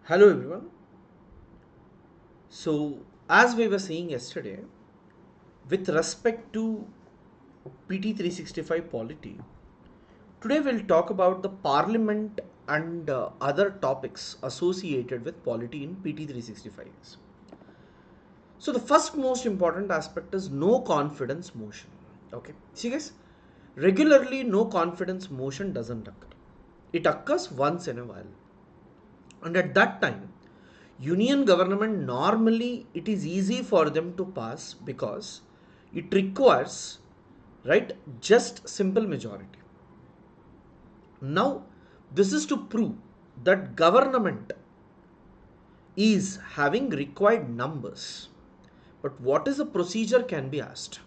Hello everyone. So, as we were saying yesterday, with respect to PT365 Polity, today we'll talk about the Parliament and other topics associated with polity in PT365. So, the first most important aspect is no confidence motion. Okay, see guys, regularly no confidence motion doesn't occur. It occurs once in a while, and at that time union government normally it is easy for them to pass because it requires, right, just simple majority. Now this is to prove that government is having required numbers. But what is the procedure can be asked?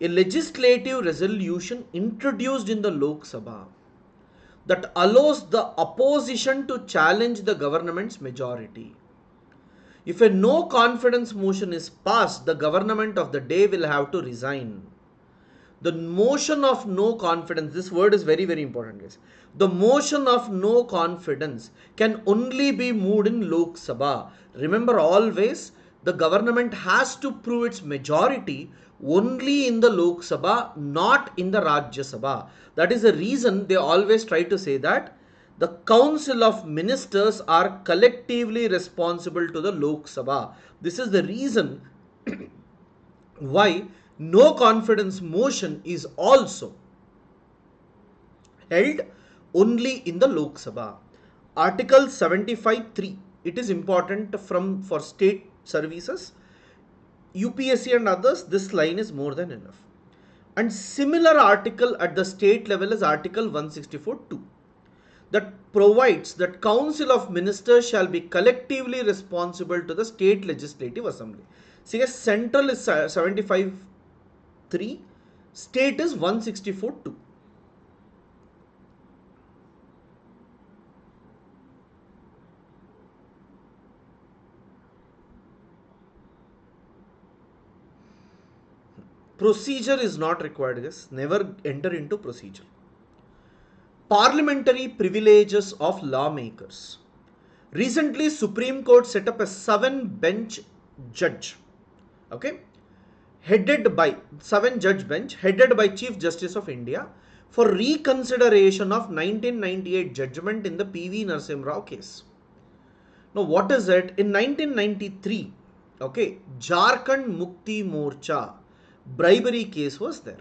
A legislative resolution introduced in the Lok Sabha that allows the opposition to challenge the government's majority. If a no confidence motion is passed, the government of the day will have to resign. The motion of no confidence, this word is very, very important, guys. The motion of no confidence can only be moved in Lok Sabha. Remember always, the government has to prove its majority only in the Lok Sabha, not in the Rajya Sabha. That is the reason they always try to say that the Council of Ministers are collectively responsible to the Lok Sabha. This is the reason why no confidence motion is also held only in the Lok Sabha. Article 75(3). It is important for state services, UPSC and others. This line is more than enough. And similar article at the state level is Article 164(2). That provides that Council of Ministers shall be collectively responsible to the State Legislative Assembly. See, central is 75(3), state is 164(2). Procedure is not required, guys. Never enter into procedure. Parliamentary privileges of lawmakers. Recently, Supreme Court set up a 7-bench judge, okay, headed by 7-judge bench headed by Chief Justice of India for reconsideration of 1998 judgment in the PV Narasimha Rao case. Now, what is it? In 1993, okay, Jharkhand Mukti Morcha bribery case was there,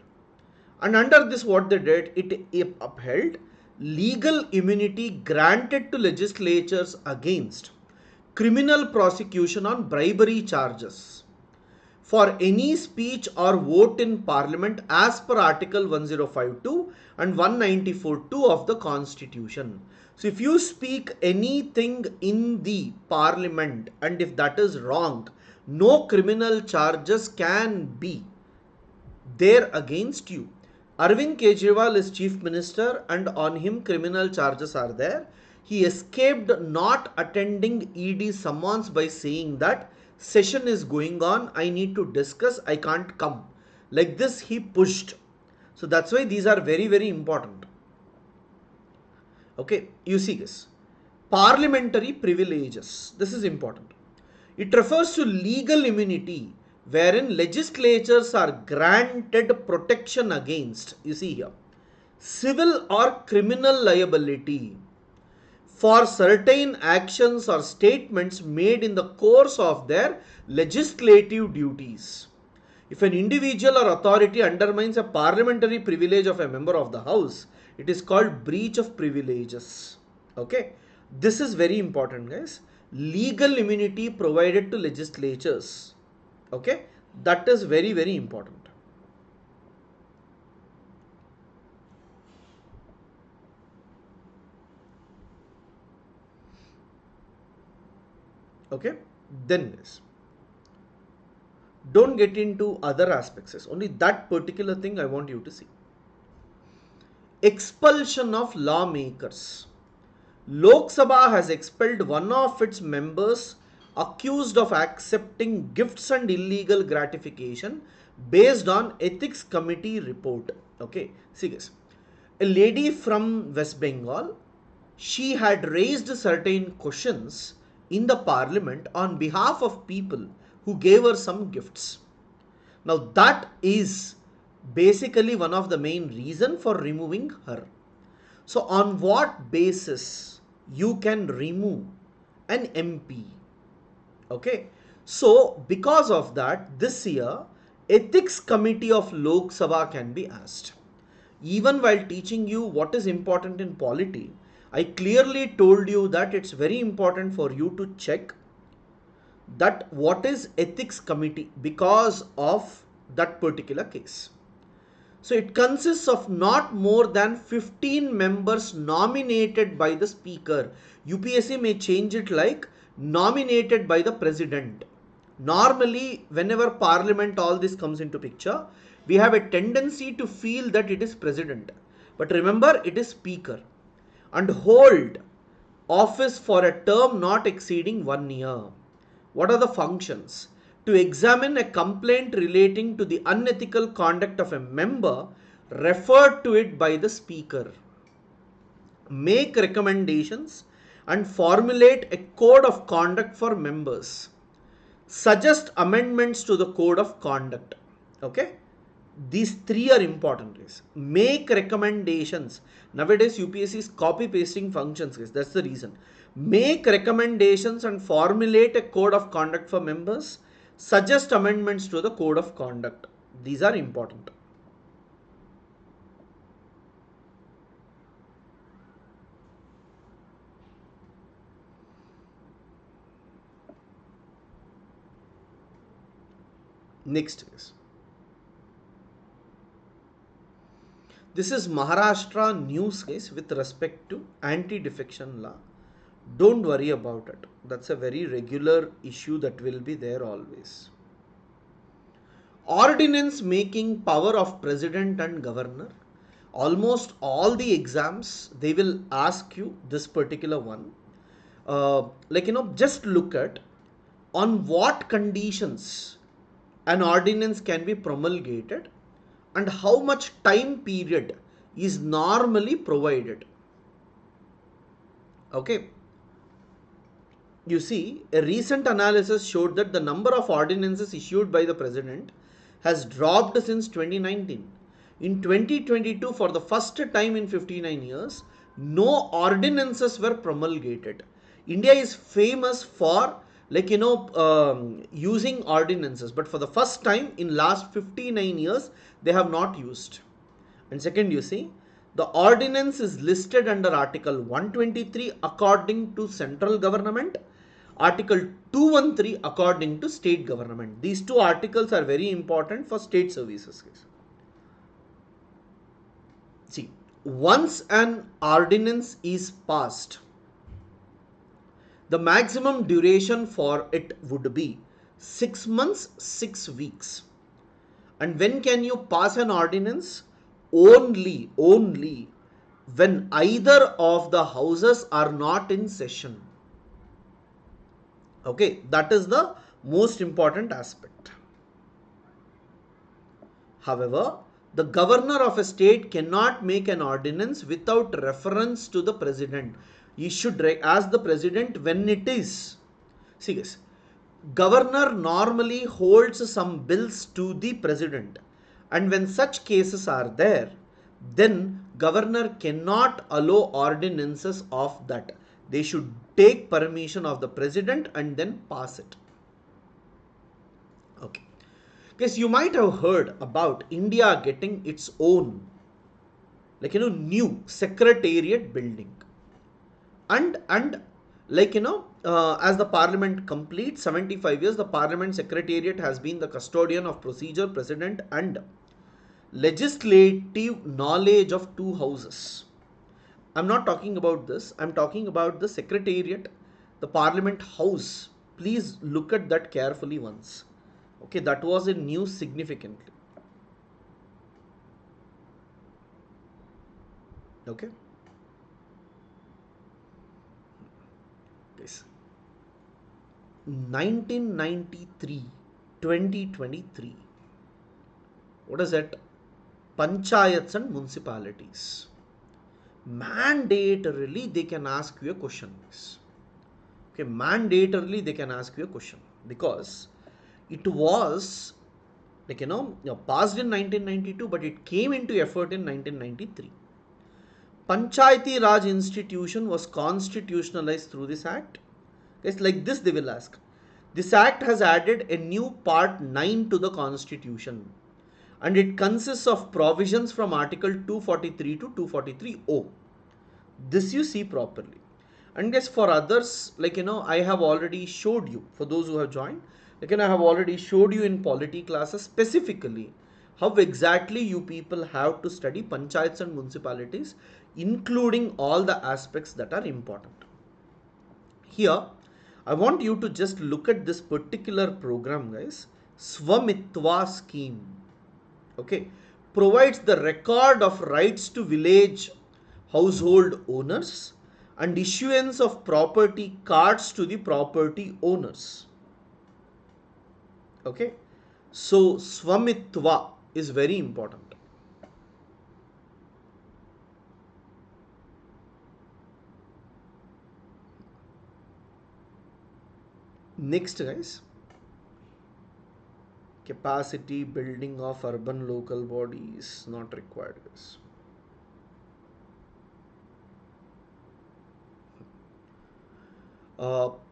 and under this, what they did, it upheld legal immunity granted to legislatures against criminal prosecution on bribery charges for any speech or vote in parliament as per Article 1052 and 194(2) of the Constitution. So if you speak anything in the parliament and if that is wrong, no criminal charges can be there against you. Arvind Kejriwal is chief minister and on him criminal charges are there. He escaped not attending ED summons by saying that session is going on, I need to discuss, I can't come. Like this he pushed. So that's why these are very, very important. Okay, you see this. Parliamentary privileges. This is important. It refers to legal immunity wherein legislatures are granted protection against, you see here, civil or criminal liability for certain actions or statements made in the course of their legislative duties. If an individual or authority undermines a parliamentary privilege of a member of the house, it is called breach of privileges. Okay, this is very important, guys. Legal immunity provided to legislatures. Okay, that is very, very important. Okay, then this, don't get into other aspects, only that particular thing I want you to see. Expulsion of lawmakers. Lok Sabha has expelled one of its members accused of accepting gifts and illegal gratification based on ethics committee report. Okay, see guys, a lady from West Bengal she had raised certain questions in the parliament on behalf of people who gave her some gifts. Now that is basically one of the main reason for removing her. So on what basis you can remove an MP? Okay. So because of that, this year ethics committee of Lok Sabha can be asked. Even while teaching you what is important in polity, I clearly told you that it's very important for you to check that what is ethics committee because of that particular case. So it consists of not more than 15 members nominated by the speaker. UPSC may change it like nominated by the president. Normally, whenever parliament all this comes into picture, we have a tendency to feel that it is president. But remember, it is speaker. And hold office for a term not exceeding 1 year. What are the functions? To examine a complaint relating to the unethical conduct of a member referred to it by the speaker, make recommendations and formulate a code of conduct for members, suggest amendments to the code of conduct. Okay, these three are important guys. Make recommendations. Nowadays UPSC is copy pasting functions guys. That's the reason. Make recommendations and formulate a code of conduct for members, suggest amendments to the code of conduct. These are important. Next is, this is Maharashtra news case with respect to anti-defection law. Don't worry about it. That's a very regular issue that will be there always. Ordinance making power of president and governor. Almost all the exams they will ask you this particular one. Just look at on what conditions an ordinance can be promulgated and how much time period is normally provided. Okay. You see, a recent analysis showed that the number of ordinances issued by the president has dropped since 2019. In 2022, for the first time in 59 years, no ordinances were promulgated. India is famous for using ordinances, but for the first time in last 59 years, they have not used. And second, you see, the ordinance is listed under Article 123 according to central government, Article 213 according to state government. These two articles are very important for state services. See, once an ordinance is passed, the maximum duration for it would be 6 months, 6 weeks. And when can you pass an ordinance? Only when either of the houses are not in session. Okay, that is the most important aspect. However, the governor of a state cannot make an ordinance without reference to the president. He should ask the president when it is. See guys, governor normally holds some bills to the president, and when such cases are there, then governor cannot allow ordinances of that. They should take permission of the president and then pass it. Okay. Because you might have heard about India getting its own new secretariat building. And as the parliament completes 75 years, the parliament secretariat has been the custodian of procedure, president and legislative knowledge of two houses. I'm not talking about this. I'm talking about the secretariat, the parliament house. Please look at that carefully once. Okay, that was in news significantly. Okay. Yes. 1993, 2023. What is that? Panchayats and municipalities. mandatorily they can ask you a question. Okay, mandatorily they can ask you a question because it was like passed in 1992, but it came into effect in 1993. Panchayati Raj institution was constitutionalized through this act. It's like this they will ask. This act has added a new part 9 to the constitution, and it consists of provisions from article 243 to 243O. This you see properly. And guess for others, I have already showed you, for those who have joined, I have already showed you in polity classes specifically how exactly you people have to study panchayats and municipalities, including all the aspects that are important. Here, I want you to just look at this particular program, guys. Swamitwa scheme, okay, provides the record of rights to village household owners and issuance of property cards to the property owners. Okay, so Swamitwa is very important. Next, guys, capacity building of urban local bodies not required, guys.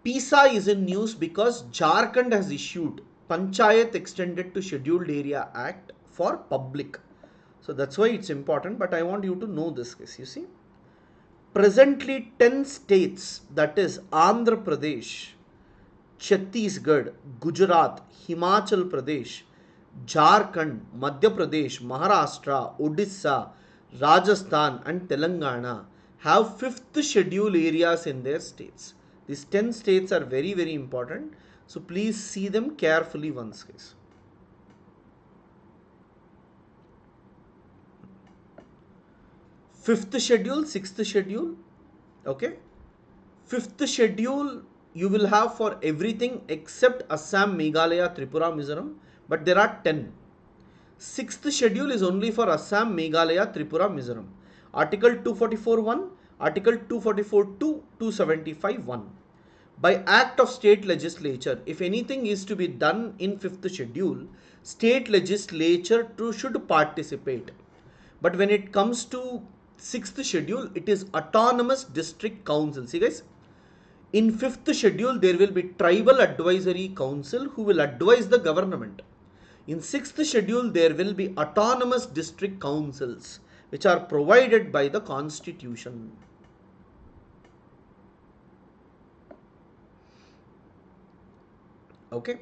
PISA is in news because Jharkhand has issued Panchayat Extended to Scheduled Area Act for public. So that's why it's important, but I want you to know this, guys. You see, presently 10 states, that is Andhra Pradesh, Chhattisgarh, Gujarat, Himachal Pradesh, Jharkhand, Madhya Pradesh, Maharashtra, Odisha, Rajasthan and Telangana have 5th schedule areas in their states. These 10 states are very, very important. So please see them carefully once, guys. Fifth schedule, sixth schedule, okay. Fifth schedule you will have for everything except Assam, Meghalaya, Tripura, Mizoram, but there are 10. Sixth schedule is only for Assam, Meghalaya, Tripura, Mizoram. Article 244.1, Article 244.2, 275.1. By act of state legislature, if anything is to be done in 5th schedule, state legislature should participate. But when it comes to 6th schedule, it is autonomous district council. See, guys, in 5th schedule, there will be tribal advisory council who will advise the government. In 6th schedule, there will be autonomous district councils which are provided by the constitution. Okay.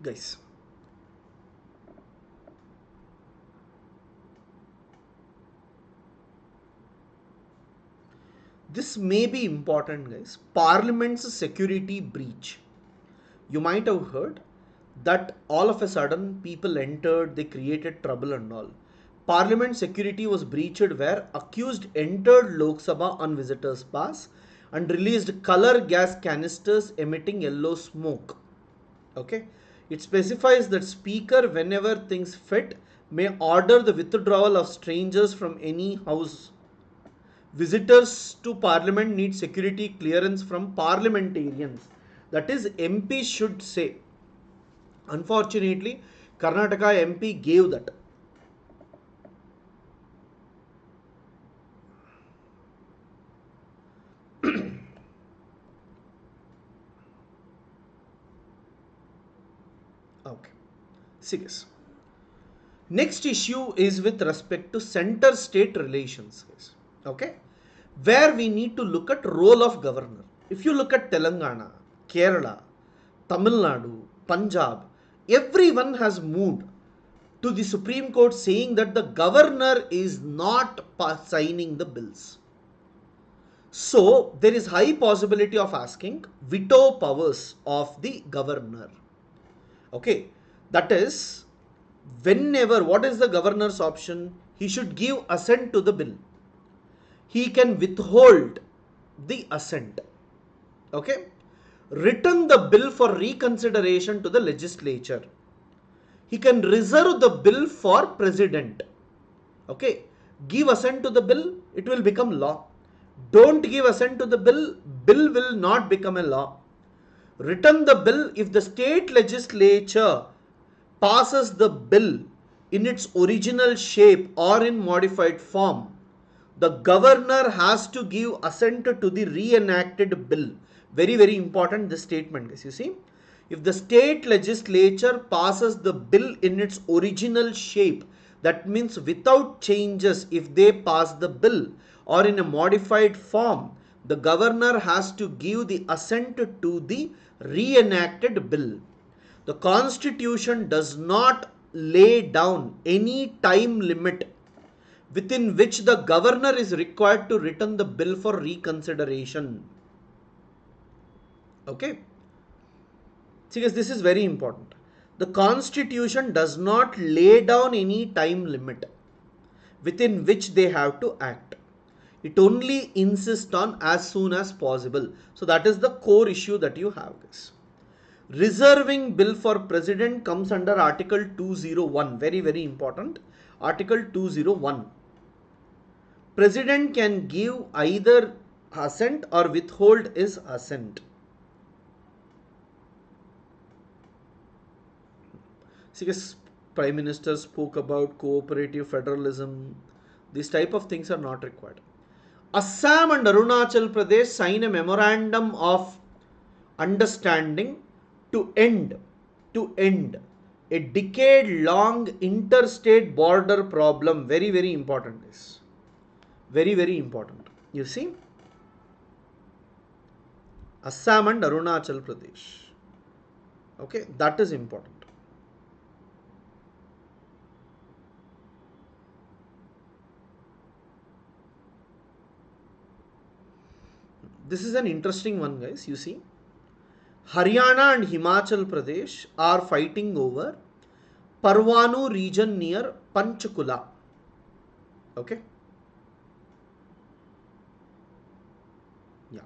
Guys, this may be important, guys. Parliament's security breach. You might have heard that all of a sudden people entered, they created trouble and all. Parliament security was breached where accused entered Lok Sabha on visitors pass and released color gas canisters emitting yellow smoke. Okay, it specifies that speaker, whenever things fit, may order the withdrawal of strangers from any house. Visitors to parliament need security clearance from parliamentarians. That is, MP should say. Unfortunately, Karnataka MP gave that. Okay. Serious. Next issue is with respect to center-state relations. Okay. Where we need to look at role of governor. If you look at Telangana, Kerala, Tamil Nadu, Punjab, everyone has moved to the Supreme Court saying that the governor is not signing the bills. So there is high possibility of asking veto powers of the governor. Okay, that is, whenever, what is the governor's option? He should give assent to the bill. He can withhold the assent. Okay, return the bill for reconsideration to the legislature. He can reserve the bill for president. Okay, give assent to the bill, it will become law. Don't give assent to the bill, bill will not become a law. Return the bill if the state legislature passes the bill in its original shape or in modified form. The governor has to give assent to the reenacted bill. Very, very important this statement, guys. You see, if the state legislature passes the bill in its original shape, that means without changes, if they pass the bill or in a modified form, the governor has to give the assent to the reenacted bill. The constitution does not lay down any time limit within which the governor is required to return the bill for reconsideration. Okay. See, guys, this is very important. The constitution does not lay down any time limit within which they have to act. It only insists on as soon as possible. So that is the core issue that you have, guys. Reserving bill for president comes under Article 201. Very, very important. Article 201. President can give either assent or withhold his assent. See, Prime Minister spoke about cooperative federalism. These type of things are not required. Assam and Arunachal Pradesh sign a memorandum of understanding to end a decade-long interstate border problem. Very, very important. This. Very, very important. You see, Assam and Arunachal Pradesh. Okay, that is important. This is an interesting one, guys. You see, Haryana and Himachal Pradesh are fighting over Parwanu region near Panchkula. Okay. Yeah.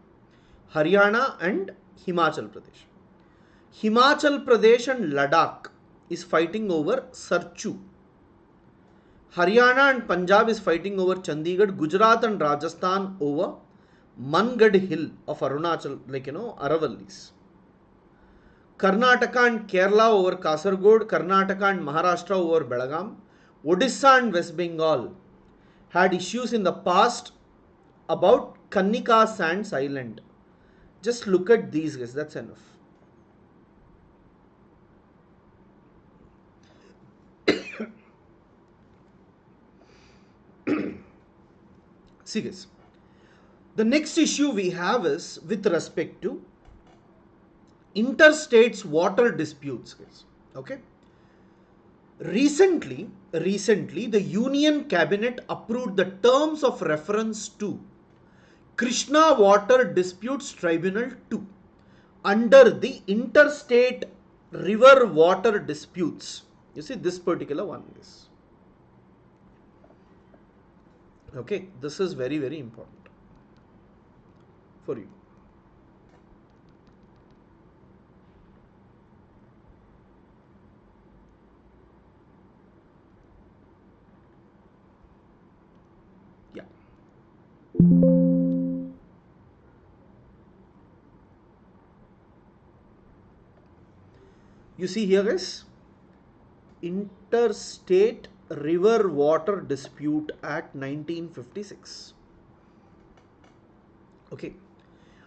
Haryana and Himachal Pradesh. Himachal Pradesh and Ladakh is fighting over Sarchu. Haryana and Punjab is fighting over Chandigarh. Gujarat and Rajasthan over Mangad Hill of Arunachal, Aravallis. Karnataka and Kerala over Kasargod. Karnataka and Maharashtra over Belagaum. Odisha and West Bengal had issues in the past about Kannika Sands Island. Just look at these, guys. That's enough. See, guys. The next issue we have is with respect to interstates water disputes. Okay. Recently, the Union Cabinet approved the terms of reference to Krishna Water Disputes Tribunal 2 under the Interstate River Water Disputes. You see, this particular one is. Okay, this is very, very important for you. Yeah. You see here, guys, Interstate River Water Dispute Act 1956. Okay.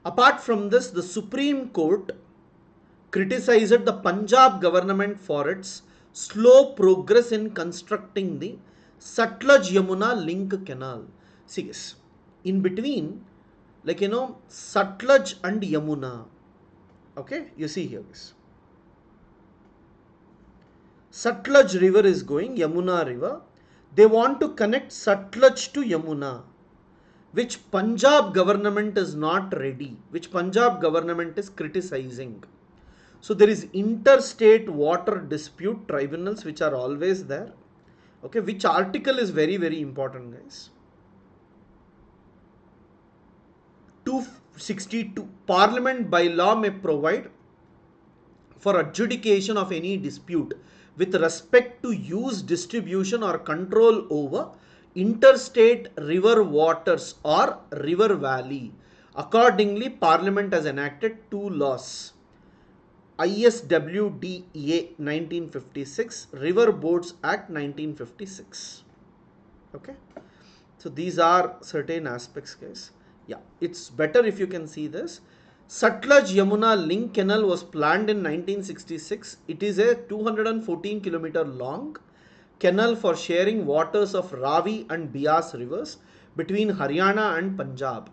Apart from this, the Supreme Court criticized the Punjab government for its slow progress in constructing the Sutlej Yamuna link canal. See, guys, in between, Sutlej and Yamuna. Okay, you see here, guys. Sutlej river is going, Yamuna river. They want to connect Sutlej to Yamuna, which Punjab government is not ready, which Punjab government is criticizing. So there is interstate water dispute tribunals which are always there. Okay, which article is very, very important, guys? 62. Parliament by law may provide for adjudication of any dispute with respect to use, distribution or control over interstate river waters or river valley. Accordingly, Parliament has enacted two laws: ISWDA 1956, River Boards Act 1956. Okay, so these are certain aspects, guys. Yeah, it's better if you can see this. Sutlej Yamuna link canal was planned in 1966. It is a 214-kilometer long canal for sharing waters of Ravi and Bias rivers between Haryana and Punjab,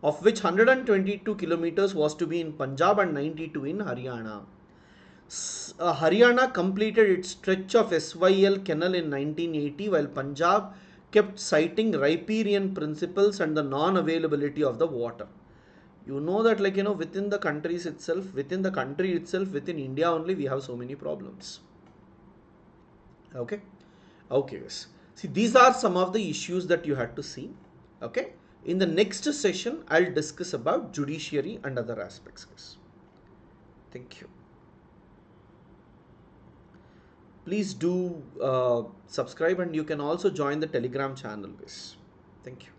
of which 122 kilometers was to be in Punjab and 92 in Haryana. Haryana completed its stretch of SYL canal in 1980, while Punjab kept citing riparian principles and the non-availability of the water. You know that, like, within the countries itself, within the country itself, within India only, we have so many problems. Okay. Okay, guys. See, these are some of the issues that you had to see. Okay. In the next session, I'll discuss about judiciary and other aspects, guys. Thank you. Please do subscribe, and you can also join the Telegram channel, guys. Thank you.